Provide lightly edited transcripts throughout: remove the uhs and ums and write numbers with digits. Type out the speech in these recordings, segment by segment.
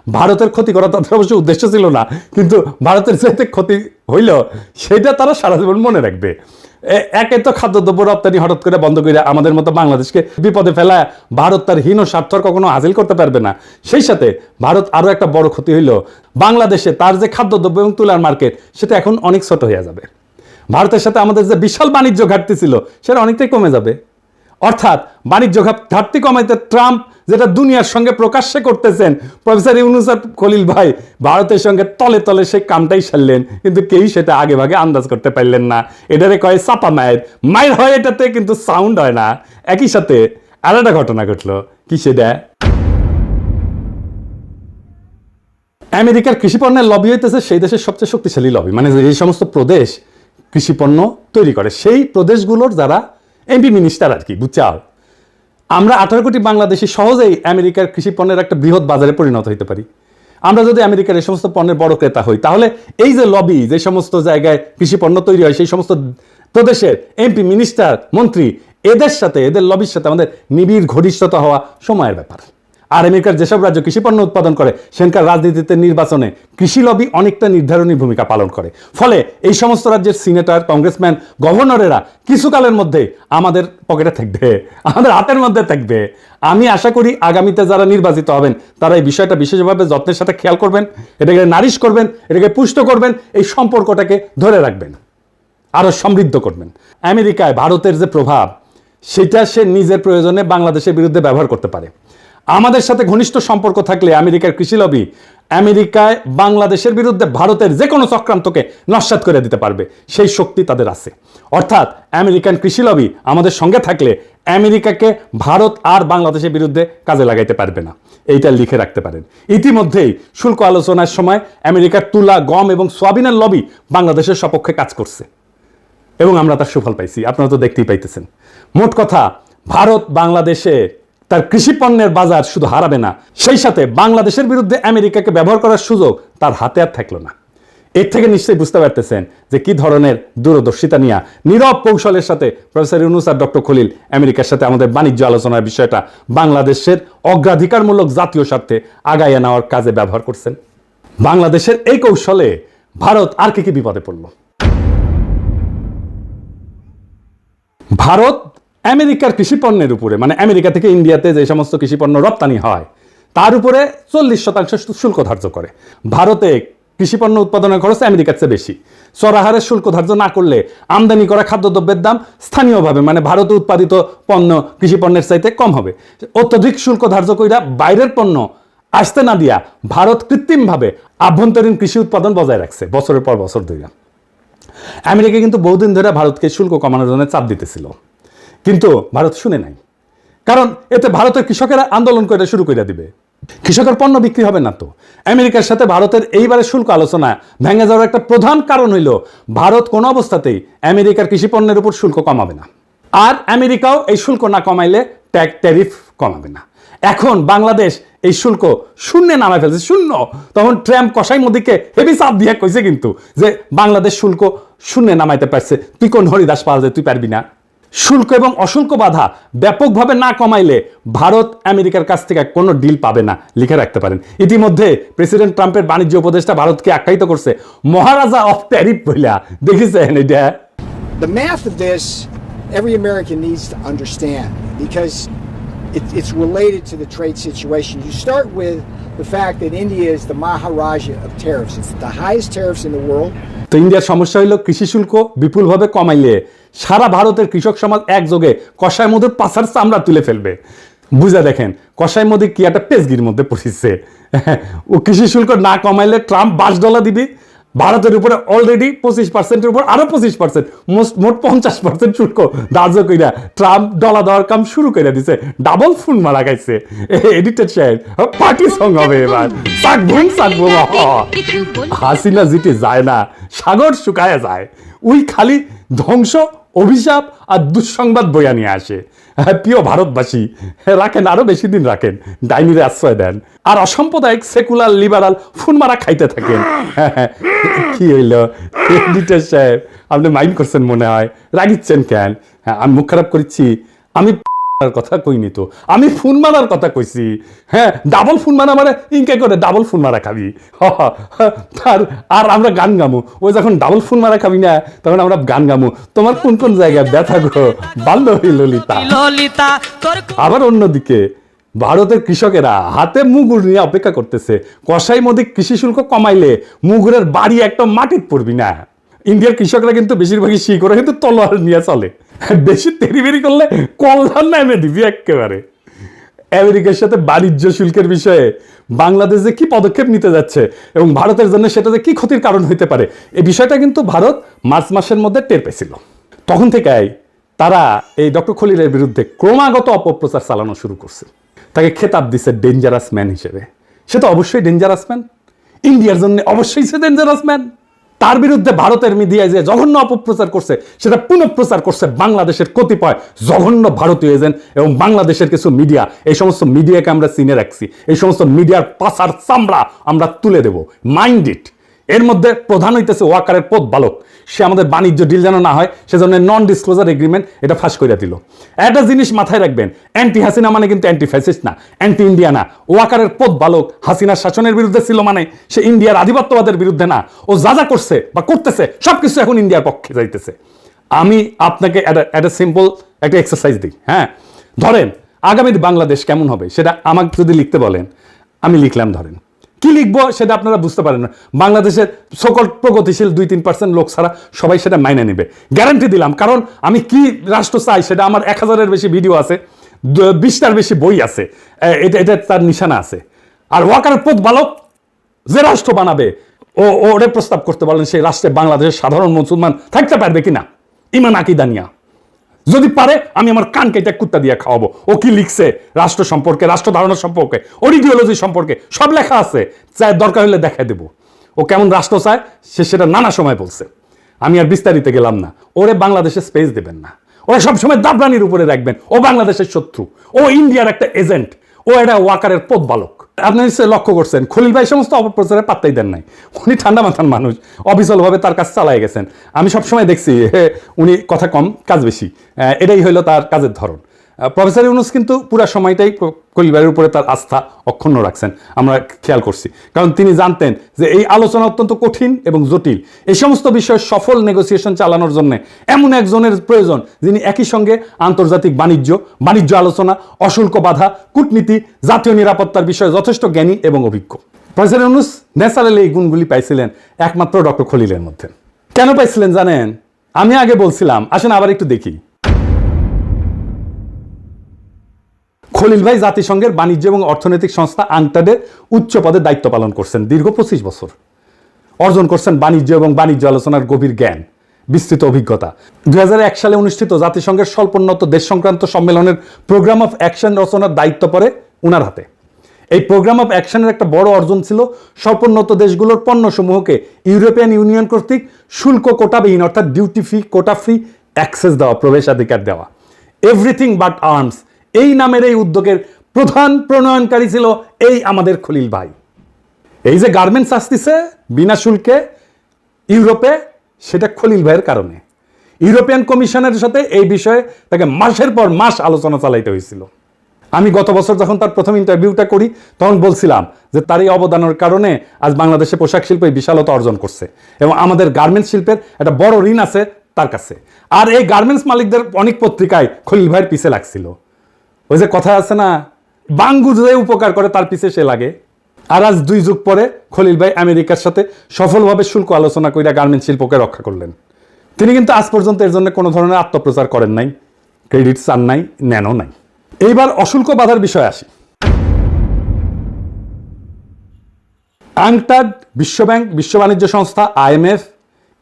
ভারতের ক্ষতি করা তাদের অবশ্য উদ্দেশ্য ছিল না, কিন্তু ভারতের যাতে ক্ষতি হইল সেটা তারা সারা জীবন মনে রাখবে। একে তো খাদ্যদ্রব্য রপ্তানি হঠাৎ করে বন্ধ করে আমাদের মতো বাংলাদেশকে বিপদে ফেলা ভারত তার হীন স্বার্থ কখনো হাসিল করতে পারবে না। সেই সাথে ভারত আরো একটা বড় ক্ষতি হইল, বাংলাদেশে তার যে খাদ্যদ্রব্য এবং তুলার মার্কেট সেটা এখন অনেক ছোট হয়ে যাবে। ভারতের সাথে আমাদের যে বিশাল বাণিজ্য ঘাটতি ছিল সেটা অনেকটাই কমে যাবে। অর্থাৎ বাণিজ্য ঘাটতি কমাইতে ট্রাম্প যেটা দুনিয়ার সঙ্গে প্রকাশ্যে করতেছেন, প্রফেসর ইউনূস আর খলিল ভাই ভারতের সঙ্গে তলে তলে সেই কামটাই সারলেন, কিন্তু কেউই সেটা আগে ভাগে আন্দাজ করতে পারলেন না। এটারে কয় চাপা মায়ের মায়ের হয়, এটাতে কিন্তু সাউন্ড হয় না। একই সাথে আর একটা ঘটনা ঘটলো, কি সেটা আমেরিকার কৃষি পণ্যের লবি হইতেছে সেই দেশের সবচেয়ে শক্তিশালী লবি, মানে এই সমস্ত প্রদেশ কৃষি পণ্য তৈরি করে সেই প্রদেশগুলোর যারা এমপি মিনিস্টার আর কি, বুঝছাও। আমরা 18 কোটি বাংলাদেশি সহজেই আমেরিকার কৃষি পণ্যের একটা বৃহৎ বাজারে পরিণত হইতে পারি। আমরা যদি আমেরিকার এই সমস্ত পণ্যের বড় ক্রেতা হই, তাহলে এই যে লবি, যে সমস্ত জায়গায় কৃষি পণ্য তৈরি হয় সেই সমস্ত প্রদেশের এমপি মিনিস্টার মন্ত্রী, এদের সাথে এদের লবির সাথে আমাদের নিবিড় ঘনিষ্ঠতা হওয়া সময়ের ব্যাপার। আর আমেরিকার যেসব রাজ্য কৃষি পণ্য উৎপাদন করে সেখানকার রাজনীতিতে নির্বাচনে কৃষি লবি অনেকটা নির্ধারণী ভূমিকা পালন করে। ফলে এই সমস্ত রাজ্যের সিনেটর, কংগ্রেসম্যান, গভর্নরেরা কিছুকালের মধ্যে আমাদের পকেটে থাকবে, আমাদের হাতের মধ্যে থাকবে। আমি আশা করি আগামীতে যারা নির্বাচিত হবেন তারা এই বিষয়টা বিশেষভাবে যত্নের সাথে খেয়াল করবেন, এটাকে নারিশ করবেন, এটাকে পুষ্ট করবেন, এই সম্পর্কটাকে ধরে রাখবেন, আরো সমৃদ্ধ করবেন। আমেরিকায় ভারতের যে প্রভাব সেটা সে নিজের প্রয়োজনে বাংলাদেশের বিরুদ্ধে ব্যবহার করতে পারে। আমাদের সাথে ঘনিষ্ঠ সম্পর্ক থাকলে আমেরিকার কৃষি লবি আমেরিকায় বাংলাদেশের বিরুদ্ধে ভারতের যে কোনো চক্রান্তকে নস্যাৎ করে দিতে পারবে, সেই শক্তি তাদের আছে। অর্থাৎ আমেরিকান কৃষি লবি আমাদের সঙ্গে থাকলে আমেরিকাকে ভারত আর বাংলাদেশের বিরুদ্ধে কাজে লাগাইতে পারবে না, এইটা লিখে রাখতে পারেন। ইতিমধ্যেই শুল্ক আলোচনার সময় আমেরিকার তুলা, গম এবং সোয়াবিনের লবি বাংলাদেশের সপক্ষে কাজ করছে এবং আমরা তার সুফল পাইছি, আপনারা তো দেখতেই পাইতেছেন। মোট কথা, ভারত বাংলাদেশে তার কৃষি পণ্যের বাজার শুধু হারাবে না, সেই সাথে বাংলাদেশের বিরুদ্ধে আমেরিকাকে ব্যবহার করার সুযোগ তার হাতে আর থাকলো না। এর থেকে নিশ্চয়ই বুঝতে পারতেছেন যে কি ধরনের দূরদর্শিতা নিয়ে নীরব কৌশলের সাথে প্রফেসর ইউনূস আর ডক্টর খলিল আমেরিকার সাথে আমাদের বাণিজ্য আলোচনার বিষয়টা বাংলাদেশের অগ্রাধিকারমূলক জাতীয় স্বার্থে আগাইয়া নেওয়ার কাজে ব্যবহার করছেন। বাংলাদেশের এই কৌশলে ভারত আর কি বিপদে পড়ল? ভারত আমেরিকার কৃষি পণ্যের উপরে, মানে আমেরিকা থেকে ইন্ডিয়াতে যে সমস্ত কৃষি পণ্য রপ্তানি হয় তার উপরে 40% শুল্ক ধার্য করে। ভারতে কৃষি পণ্য উৎপাদনের খরচ আমেরিকার চেয়ে বেশি। চড়াহারে শুল্ক ধার্য না করলে আমদানি করা খাদ্যদ্রব্যের দাম স্থানীয়ভাবে, মানে ভারতে উৎপাদিত পণ্য কৃষি পণ্যের চাইতে কম হবে। অত্যধিক শুল্ক ধার্য কইরা বাইরের পণ্য আসতে না দিয়া ভারত কৃত্রিমভাবে আভ্যন্তরীণ কৃষি উৎপাদন বজায় রাখছে বছরের পর বছর ধরে। আমেরিকা কিন্তু বহুদিন ধরে ভারতকে শুল্ক কমানোর জন্য চাপ দিতেছিল, কিন্তু ভারত শুনে নাই। কারণ এতে ভারতের কৃষকেরা আন্দোলন করে শুরু করে দিবে, কৃষকের পণ্য বিক্রি হবে না। তো আমেরিকার সাথে ভারতের এইবারে শুল্ক আলোচনা ভেঙে যাওয়ার একটা প্রধান কারণ হইল ভারত কোনো অবস্থাতেই আমেরিকার কৃষি পণ্যের উপর শুল্ক কমাবে না, আর আমেরিকাও এই শুল্ক না কমাইলে ট্যারিফ কমাবে না। এখন বাংলাদেশ এই শুল্ক শূন্যে নামায় ফেলছে, শূন্য। তখন ট্রাম্প কসাই মোদিকে হেভি চাপ দিয়ে কইছে কিন্তু যে বাংলাদেশ শুল্ক শূন্যে নামাইতে পারছে, তুই কোন হরিদাস পাওয়া যায়, তুই পারবি না। শুল্ক এবং অশুল্ক বাধা ব্যাপকভাবে না কমাইলে ভারত আমেরিকার কাছ থেকে কোনো ডিল পাবে না, লিখে রাখতে পারেন। ইতিমধ্যে প্রেসিডেন্ট ট্রাম্পের বাণিজ্য উপদেষ্টা ভারতকে আখ্যায়িত করছে মহারাজা অফ ট্যারিফ বইলা। দেখেছেন এটা? The math of this, every American needs to understand because it's related to the trade situation. You start with the fact that India is the Maharaja of tariffs. It's the highest tariffs in the world. তো ইন্ডিয়ার সমস্যা হইল কৃষি শুল্ক বিপুলভাবে কমাইলে সারা ভারতের কৃষক সমাজ একযোগে কষাই মধুর পাছার চামড়া তুলে ফেলবে। বুঝা দেখেন কষাই মধু কি একটা পেজগির মধ্যে পড়িচ্ছে। ও কৃষি শুল্ক না কমাইলে ট্রাম্প $5 দিবে, ভারতের উপরে অলরেডি 25%-এর উপর আরো 25%, মোট 50% শুল্ক ধার্য কইরা ট্রাম্প ডলা দেওয়ার কাম শুরু করে দিছে। ডাবল ফোন মারা গাইছে। এডিটেড সাহেব পার্টি সং হবে এবার, সাকবুম সাকবুম। হাসিনা জিতে যায় না, সাগর শুকায় যায়। ওই খালি ধ্বংস, অভিশাপ আর দুঃসংবাদ বইয়া নিয়ে আসে। প্রিয় ভারতবাসী, রাখেন, আরো বেশি দিন রাখেন, ডাইনিরে আশ্রয় দেন, আর অসাম্প্রদায়িক সেকুলার লিবারাল ফোন মারা খাইতে থাকেন। কি হইল এডিটর সাহেব, আপনি মাইন্ড করছেন মনে হয়, রাগিচ্ছেন কেন? আমি মুখ খারাপ করছি? আমি কথা কইনি তো, আমি ফোন মারার কথা কইছি। হ্যাঁ, ডাবল ফোন মারা মানে ইনকে করে ডাবল ফোন মারা খাবি। আর আমরা গান গামু, ওই যখন ডাবল ফোন মারা খাবি না তখন আমরা গান গামু, তোমার কোন কোন জায়গায় ব্যথা গো বাল্য ললিতা। আবার অন্যদিকে ভারতের কৃষকেরা হাতে মুগুর নিয়ে অপেক্ষা করতেছে, কসাই মোদী কৃষি শুল্ক কমাইলে মুগুরের বাড়ি একটা মাটির পড়বি না। ইন্ডিয়ার কৃষকরা কিন্তু বেশিরভাগই শিকড়ে কিন্তু তলোয়ার নিয়ে চলে, বেশি তেরিবেরি করলে কল্যাণ নামে দিবি একেবারে। আমেরিকার সাথে বাণিজ্য শুল্কের বিষয়ে বাংলাদেশ যে কি পদক্ষেপ নিতে যাচ্ছে এবং ভারতের জন্য সেটা যে কি ক্ষতির কারণ হইতে পারে, এই বিষয়টা কিন্তু ভারত মার্চ মাসের মধ্যে টের পেয়েছিল। তখন থেকেই তারা এই ডক্টর খলিলের বিরুদ্ধে ক্রমাগত অপপ্রচার চালানো শুরু করছে, তাকে খেতাব দিছে ডেঞ্জারাস ম্যান হিসেবে। সে তো অবশ্যই ডেঞ্জারাস ম্যান, ইন্ডিয়ার জন্য অবশ্যই সে ডেঞ্জারাস ম্যান। তার বিরুদ্ধে ভারতের মিডিয়ায় যে জঘন্য অপপ্রচার করছে সেটা পুনঃপ্রচার করছে বাংলাদেশের কতিপয় জঘন্য ভারতীয় এজেন্ট এবং বাংলাদেশের কিছু মিডিয়া। এই সমস্ত মিডিয়াকে আমরা চিনে রাখছি, এই সমস্ত মিডিয়ার পাছার চামড়া আমরা তুলে দেব, মাইন্ড ইট। এর মধ্যে প্রধান হইতেছে ওয়াকারের পথ বালক, সে আমাদের বাণিজ্য ডিল যেন না হয় সেজন্য নন ডিসক্লোজার এগ্রিমেন্ট এটা ফাঁস করে দিল। একটা জিনিস মাথায় রাখবেন, অ্যান্টি হাসিনা মানে কিন্তু অ্যান্টি ফ্যাসিস্ট না, অ্যান্টি ইন্ডিয়া না। ওয়াকারের পথ বালক হাসিনার শাসনের বিরুদ্ধে ছিল মানে সে ইন্ডিয়ার আধিপত্যবাদের বিরুদ্ধে না। ও যা যা করছে বা করতেছে সবকিছু এখন ইন্ডিয়ার পক্ষে যাইতেছে। আমি আপনাকে একটা সিম্পল একটা এক্সারসাইজ দিই। হ্যাঁ, ধরেন আগামী বাংলাদেশ কেমন হবে সেটা আমাকে যদি লিখতে বলেন, আমি লিখলাম। ধরেন কি লিখবো সেটা আপনারা বুঝতে পারেন না, বাংলাদেশের সকল প্রগতিশীল 2-3% লোক ছাড়া সবাই সেটা মাইনে নেবে, গ্যারান্টি দিলাম। কারণ আমি কি রাষ্ট্র চাই সেটা আমার 1000-এর বেশি ভিডিও আছে, 20টার বেশি বই আছে, এটা তার নিশানা আছে। আর ওয়াকারের পথ বালক যে রাষ্ট্র বানাবে ওরে প্রস্তাব করতে পারলেন সেই রাষ্ট্রে বাংলাদেশের সাধারণ মুসলমান থাকতে পারবে কিনা ইমান আকিদা নিয়া। যদি পারে আমি আমার কান কেটে কুত্তা দিয়ে খাওয়াবো। ও কি লিখছে রাষ্ট্র সম্পর্কে, রাষ্ট্র ধারণা সম্পর্কে, ওর ইডিওলজি সম্পর্কে সব লেখা আছে, চাই দরকার হলে দেখাই দেবো। ও কেমন রাষ্ট্র চায় সে সেটা নানা সময় বলছে, আমি আর বিস্তারিত গেলাম না। ওরে বাংলাদেশে স্পেস দেবেন না, ওরা সবসময় দাবরানির উপরে রাখবেন। ও বাংলাদেশের শত্রু, ও ইন্ডিয়ার একটা এজেন্ট, ও এটা ওয়াকারের পথ বালক। আপনি নিশ্চয়ই লক্ষ্য করছেন খলিল ভাই সমস্ত অপপ্রচারে পাত্তাই দেন নাই, উনি ঠান্ডা মাথার মানুষ, অবিচলভাবে তার কাজ চালাই গেছেন। আমি সবসময় দেখছি উনি কথা কম কাজ বেশি, এটাই হইলো তার কাজের ধরন। প্রফেসর ইউনূস কিন্তু পুরা সময়টাই খলিল ভাইয়ের উপরে তার আস্থা অক্ষুণ্ণ রাখছেন, আমরা খেয়াল করছি। কারণ তিনি জানতেন যে এই আলোচনা অত্যন্ত কঠিন এবং জটিল। এই সমস্ত বিষয়ে সফল নেগোসিয়েশন চালানোর জন্য এমন একজনের প্রয়োজন যিনি একই সঙ্গে আন্তর্জাতিক বাণিজ্য আলোচনা, অশুল্ক বাধা, কূটনীতি, জাতীয় নিরাপত্তার বিষয়ে যথেষ্ট জ্ঞানী এবং অভিজ্ঞ। প্রফেসর ইউনূস ন্যাচারালি এই গুণগুলি পাইছিলেন একমাত্র ডক্টর খলিলের মধ্যে। কেন পাইছিলেন জানেন? আমি আগে বলছিলাম, আসেন আবার একটু দেখি। খলিল ভাই জাতিসংঘের বাণিজ্য এবং অর্থনৈতিক সংস্থা আংটাডের উচ্চ পদে দায়িত্ব পালন করছেন দীর্ঘ 25 বছর। অর্জন করছেন বাণিজ্য এবং বাণিজ্য আলোচনার গভীর জ্ঞান, বিস্তৃত অভিজ্ঞতা। 2001 সালে অনুষ্ঠিত জাতিসংঘের স্বল্পোন্নত দেশ সংক্রান্ত সম্মেলনের প্রোগ্রাম অফ অ্যাকশন রচনার দায়িত্ব পড়ে উনার হাতে। এই প্রোগ্রাম অফ অ্যাকশনের একটা বড় অর্জন ছিল স্বল্পোন্নত দেশগুলোর পণ্যসমূহকে ইউরোপিয়ান ইউনিয়ন কর্তৃক শুল্ক কোটাবিহীন অর্থাৎ duty free, quota free access দেওয়া, প্রবেশাধিকার দেওয়া। এভরিথিং বাট আর্মস এই নামের এই উদ্যোগের প্রধান প্রণয়নকারী ছিল এই আমাদের খলিল ভাই। এই যে গার্মেন্টস আসতেছে বিনা শুল্কে ইউরোপে, সেটা খলিল ভাইয়ের কারণে। ইউরোপিয়ান কমিশনের সাথে এই বিষয়ে তাকে মাসের পর মাস আলোচনা চালাইতে হয়েছিল। আমি গত বছর যখন তার প্রথম ইন্টারভিউটা করি তখন বলছিলাম যে তার এই অবদানের কারণে আজ বাংলাদেশে পোশাক শিল্প বিশালতা অর্জন করছে এবং আমাদের গার্মেন্টস শিল্পের একটা বড় ঋণ আছে তার কাছে। আর এই গার্মেন্টস মালিকদের অনেক পত্রিকায় খলিল ভাইয়ের পিছে লাগছিল। ওই যে কথা আছে না, বাঙ্গু যে উপকার করে তার পিছে সে লাগে। আর আজ 2 যুগ পরে খলিল ভাই আমেরিকার সাথে সফলভাবে শুল্ক আলোচনা করে গার্মেন্টস শিল্পকে রক্ষা করলেন। তিনি কিন্তু আজ পর্যন্ত এর জন্য কোনো ধরনের আত্মপ্রচার করেন নাই, ক্রেডিট চান নাই, নেনও নাই। এইবার অশুল্ক বাধার বিষয় আসি। আংটাড, বিশ্বব্যাংক, বিশ্ব বাণিজ্য সংস্থা, IMF,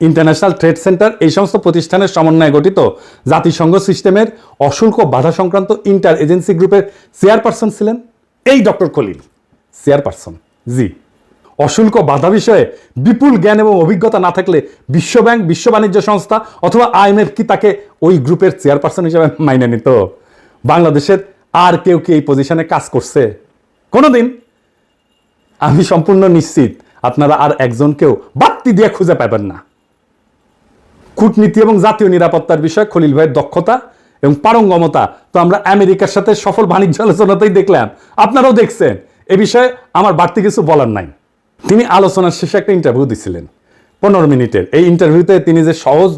ইন্টারন্যাশনাল ট্রেড সেন্টার এই সমস্ত প্রতিষ্ঠানের সমন্বয়ে গঠিত জাতিসংঘ সিস্টেমের অশুল্ক বাধা সংক্রান্ত ইন্টার এজেন্সি গ্রুপের চেয়ারপারসন ছিলেন এই ডক্টর খলিল। চেয়ারপারসন, জি। অশুল্ক বাধা বিষয়ে বিপুল জ্ঞান এবং অভিজ্ঞতা না থাকলে বিশ্বব্যাংক, বিশ্ব বাণিজ্য সংস্থা অথবা IMF কি তাকে ওই গ্রুপের চেয়ারপারসন হিসেবে মাইনে নিত? বাংলাদেশের আর কেউ কি এই পজিশনে কাজ করছে কোনোদিন? আমি সম্পূর্ণ নিশ্চিত আপনারা আর একজনকেও বাড়তি দিয়ে খুঁজে পাবেন না। কূটনীতি এবং জাতীয় নিরাপত্তার বিষয়ে খলিল ভাইয়ের দক্ষতা এবং পারঙ্গমতা তো আমরা আমেরিকার সাথে সফল বাণিজ্য আলোচনাতেই দেখলাম, আপনারাও দেখছেন। এ বিষয়ে আমার বাড়তি কিছু বলার নাই। তিনি আলোচনার শেষে একটা ইন্টারভিউ দিছিলেন 15 মিনিটের। এই ইন্টারভিউতে তিনি যে সহজ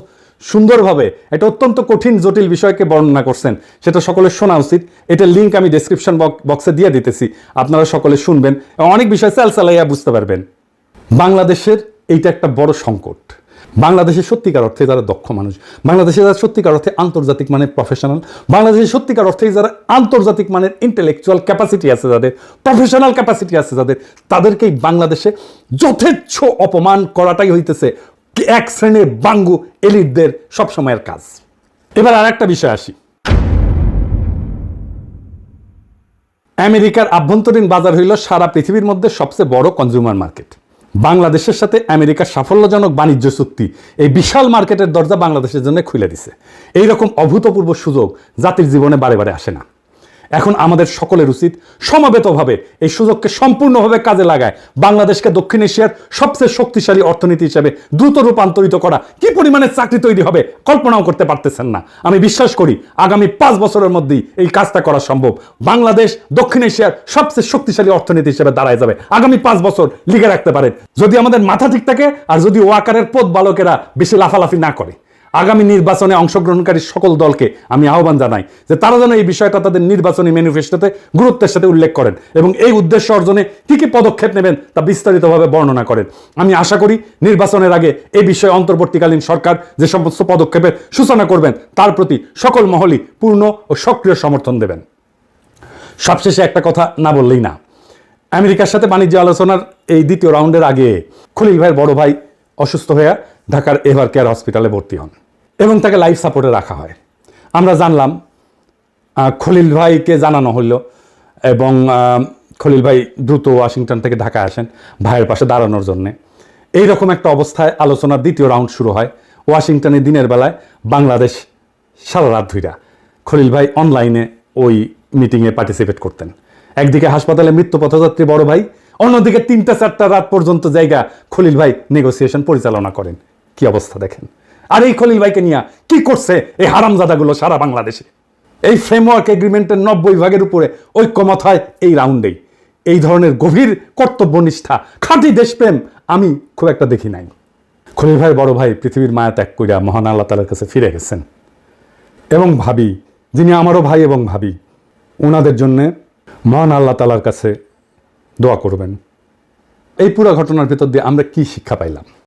সুন্দরভাবে একটা অত্যন্ত কঠিন জটিল বিষয়কে বর্ণনা করছেন, সেটা সকলের শোনা উচিত। এটার লিঙ্ক আমি ডেসক্রিপশন বক্সে দিয়ে দিতেছি, আপনারা সকলে শুনবেন এবং অনেক বিষয় চালাইয়া বুঝতে পারবেন। বাংলাদেশের এইটা একটা বড় সংকট। বাংলাদেশের সত্যিকার অর্থে যারা দক্ষ মানুষ, বাংলাদেশে যারা সত্যিকার অর্থে আন্তর্জাতিক মানের প্রফেশনাল, বাংলাদেশের সত্যিকার অর্থে যারা আন্তর্জাতিক মানের ইন্টেলেকচুয়াল ক্যাপাসিটি আছে যাদের, প্রফেশনাল ক্যাপাসিটি আছে যাদের, তাদেরকেই বাংলাদেশে যথেচ্ছ অপমান করাটাই হইতেছে এক শ্রেণীর বাঙ্গু এলিটদের সবসময়ের কাজ। এবার আর একটা বিষয় আসি। আমেরিকার আভ্যন্তরীণ বাজার হইল সারা পৃথিবীর মধ্যে সবচেয়ে বড় কনজিউমার মার্কেট। বাংলাদেশের সাথে আমেরিকার সাফল্যজনক বাণিজ্য চুক্তি এই বিশাল মার্কেটের দরজা বাংলাদেশের জন্য খুলে দিছে। এইরকম অভূতপূর্ব সুযোগ জাতির জীবনে বারে বারে আসে না। এখন আমাদের সকলের উচিত সমবেতভাবে এই সুযোগকে সম্পূর্ণভাবে কাজে লাগায় বাংলাদেশকে দক্ষিণ এশিয়ার সবচেয়ে শক্তিশালী অর্থনীতি হিসেবে দ্রুত রূপান্তরিত করা। কি পরিমাণে চাকরি তৈরি হবে কল্পনাও করতে পারতেছেন না। আমি বিশ্বাস করি আগামী 5 বছরের মধ্যেই এই কাজটা করা সম্ভব। বাংলাদেশ দক্ষিণ এশিয়ার সবচেয়ে শক্তিশালী অর্থনীতি হিসেবে দাঁড়ায় যাবে। আগামী 5 বছর লিখে রাখতে পারেন, যদি আমাদের মাথা ঠিক থাকে আর যদি ওয়াকারের পথ বালকেরা বেশি লাফালাফি না করে। আগামী নির্বাচনে অংশগ্রহণকারী সকল দলকে আমি আহ্বান জানাই যে তারা যেন এই বিষয়টা তাদের নির্বাচনী ম্যানিফেস্টোতে গুরুত্বের সাথে উল্লেখ করেন এবং এই উদ্দেশ্য অর্জনে কী কী পদক্ষেপ নেবেন তা বিস্তারিতভাবে বর্ণনা করেন। আমি আশা করি নির্বাচনের আগে এই বিষয়ে অন্তর্বর্তীকালীন সরকার যে সমস্ত পদক্ষেপের সূচনা করবেন তার প্রতি সকল মহলই পূর্ণ ও সক্রিয় সমর্থন দেবেন। সবশেষে একটা কথা না বললেই না, আমেরিকার সাথে বাণিজ্য আলোচনার এই দ্বিতীয় রাউন্ডের আগে খলিল ভাইয়ের বড় ভাই অসুস্থ হয়ে ঢাকার এভার কেয়ার হসপিটালে ভর্তি হন এবং তাকে লাইফ সাপোর্টে রাখা হয়। আমরা জানলাম, খলিল ভাইকে জানানো হলো এবং খলিল ভাই দ্রুত ওয়াশিংটন থেকে ঢাকায় আসেন ভাইয়ের পাশে দাঁড়ানোর জন্যে। এইরকম একটা অবস্থায় আলোচনার দ্বিতীয় রাউন্ড শুরু হয়। ওয়াশিংটনে দিনের বেলায়, বাংলাদেশ সারা রাত ধইরা খলিল ভাই অনলাইনে ওই মিটিংয়ে পার্টিসিপেট করতেন। একদিকে হাসপাতালে মৃত্যু পথযাত্রী বড় ভাই, অন্যদিকে 3টা-4টা রাত পর্যন্ত জায়গা খলিল ভাই নেগোসিয়েশন পরিচালনা করেন। কি অবস্থা দেখেন। আর এই খলিল ভাইকে নিয়ে কি করছে এই হারামজাদাগুলো সারা বাংলাদেশে। এই ফ্রেমওয়ার্ক এগ্রিমেন্টের 90 ভাগের উপরে ঐক্যমত হয় এই রাউন্ডেই। এই ধরনের গভীর কর্তব্যনিষ্ঠা, খাঁটি দেশপ্রেম আমি খুব একটা দেখি নাই। খলিল ভাই বড় ভাই পৃথিবীর মায়া ত্যাগ কইরা মহান আল্লাহ তাআলার কাছে ফিরে গেছেন এবং ভাবি, যিনি আমারও ভাই এবং ভাবি, ওনাদের জন্যে মহান আল্লাহ তাআলার কাছে দোয়া করবেন। এই পুরো ঘটনার ভিতর দিয়ে আমরা কি শিক্ষা পাইলাম?